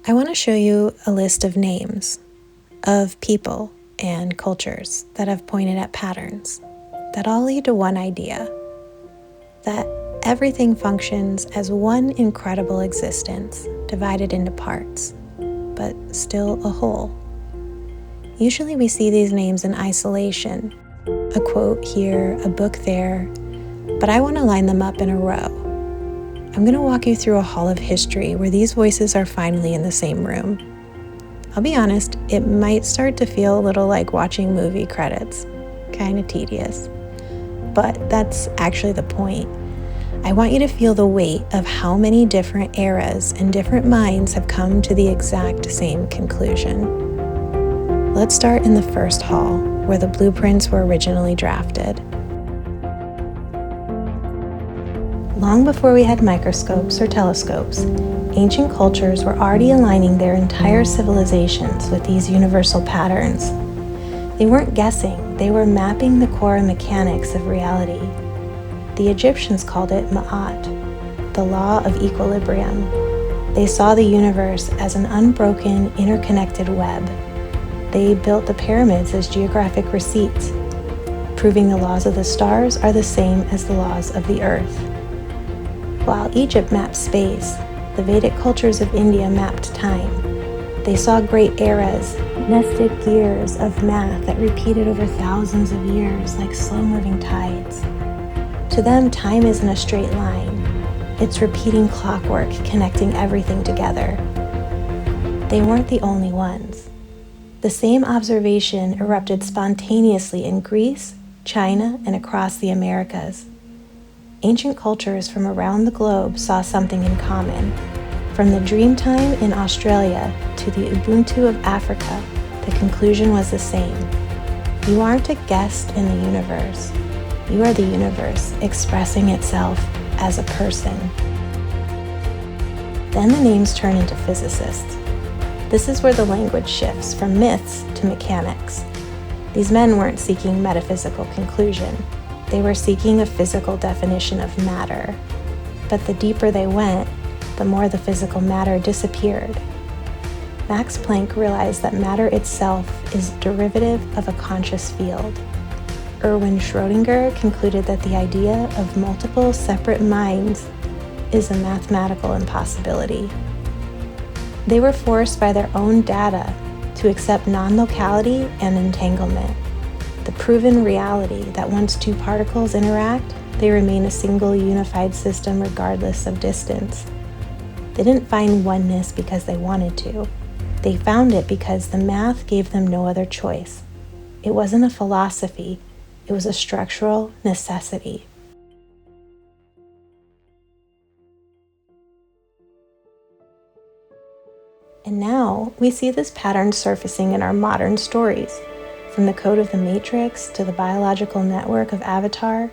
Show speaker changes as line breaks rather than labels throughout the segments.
I want to show you a list of names of people and cultures that have pointed at patterns that all lead to one idea, that everything functions as one incredible existence divided into parts, but still a whole. Usually we see these names in isolation, a quote here, a book there, but I want to line them up in a row. I'm going to walk you through a hall of history where these voices are finally in the same room. I'll be honest, it might start to feel a little like watching movie credits, kind of tedious, but that's actually the point. I want you to feel the weight of how many different eras and different minds have come to the exact same conclusion. Let's start in the first hall, where the blueprints were originally drafted. Long before we had microscopes or telescopes, ancient cultures were already aligning their entire civilizations with these universal patterns. They weren't guessing, they were mapping the core mechanics of reality. The Egyptians called it Ma'at, the law of equilibrium. They saw the universe as an unbroken, interconnected web. They built the pyramids as geographic receipts, proving the laws of the stars are the same as the laws of the earth. While Egypt mapped space, the Vedic cultures of India mapped time. They saw great eras, nested gears of math that repeated over thousands of years like slow-moving tides. To them, time isn't a straight line. It's repeating clockwork connecting everything together. They weren't the only ones. The same observation erupted spontaneously in Greece, China, and across the Americas. Ancient cultures from around the globe saw something in common. From the Dreamtime in Australia to the Ubuntu of Africa, the conclusion was the same. You aren't a guest in the universe. You are the universe expressing itself as a person. Then the names turn into physicists. This is where the language shifts from myths to mechanics. These men weren't seeking metaphysical conclusion. They were seeking a physical definition of matter. But the deeper they went, the more the physical matter disappeared. Max Planck realized that matter itself is derivative of a conscious field. Schrödinger concluded that the idea of multiple separate minds is a mathematical impossibility. They were forced by their own data to accept non-locality and entanglement, the proven reality that once two particles interact, they remain a single unified system regardless of distance. They didn't find oneness because they wanted to. They found it because the math gave them no other choice. It wasn't a philosophy, it was a structural necessity. And now we see this pattern surfacing in our modern stories. From the code of the Matrix to the biological network of Avatar,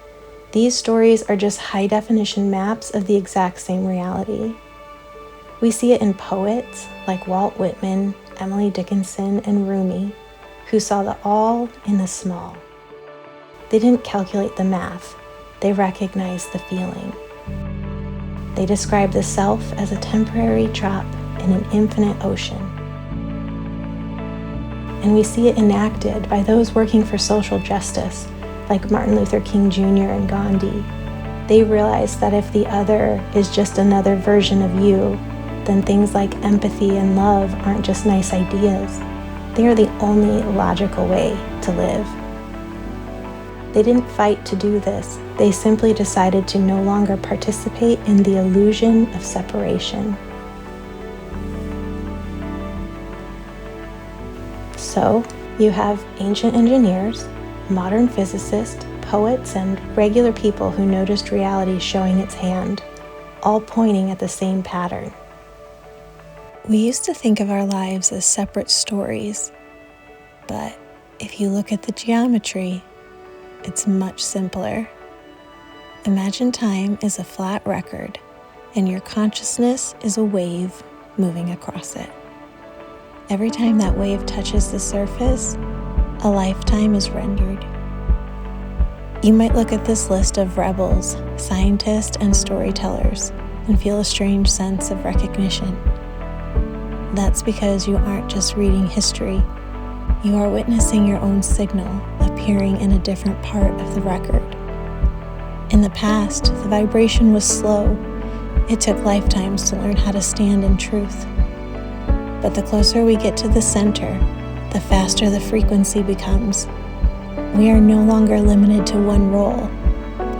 these stories are just high-definition maps of the exact same reality. We see it in poets like Walt Whitman, Emily Dickinson, and Rumi, who saw the all in the small. They didn't calculate the math, they recognized the feeling. They described the self as a temporary drop in an infinite ocean. And we see it enacted by those working for social justice, like Martin Luther King Jr. and Gandhi. They realized that if the other is just another version of you, then things like empathy and love aren't just nice ideas. They are the only logical way to live. They didn't fight to do this. They simply decided to no longer participate in the illusion of separation. So, you have ancient engineers, modern physicists, poets, and regular people who noticed reality showing its hand, all pointing at the same pattern. We used to think of our lives as separate stories, but if you look at the geometry, it's much simpler. Imagine time is a flat record, and your consciousness is a wave moving across it. Every time that wave touches the surface, a lifetime is rendered. You might look at this list of rebels, scientists, and storytellers and feel a strange sense of recognition. That's because you aren't just reading history. You are witnessing your own signal appearing in a different part of the record. In the past, the vibration was slow. It took lifetimes to learn how to stand in truth. But the closer we get to the center, the faster the frequency becomes. We are no longer limited to one role.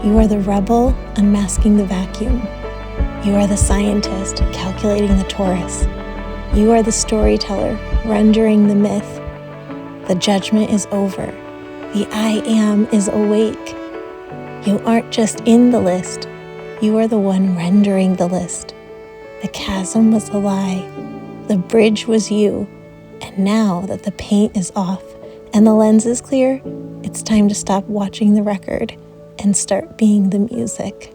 You are the rebel unmasking the vacuum. You are the scientist calculating the torus. You are the storyteller rendering the myth. The judgment is over. The I am is awake. You aren't just in the list. You are the one rendering the list. The chasm was a lie. The bridge was you. And now that the paint is off and the lens is clear, it's time to stop watching the record and start being the music.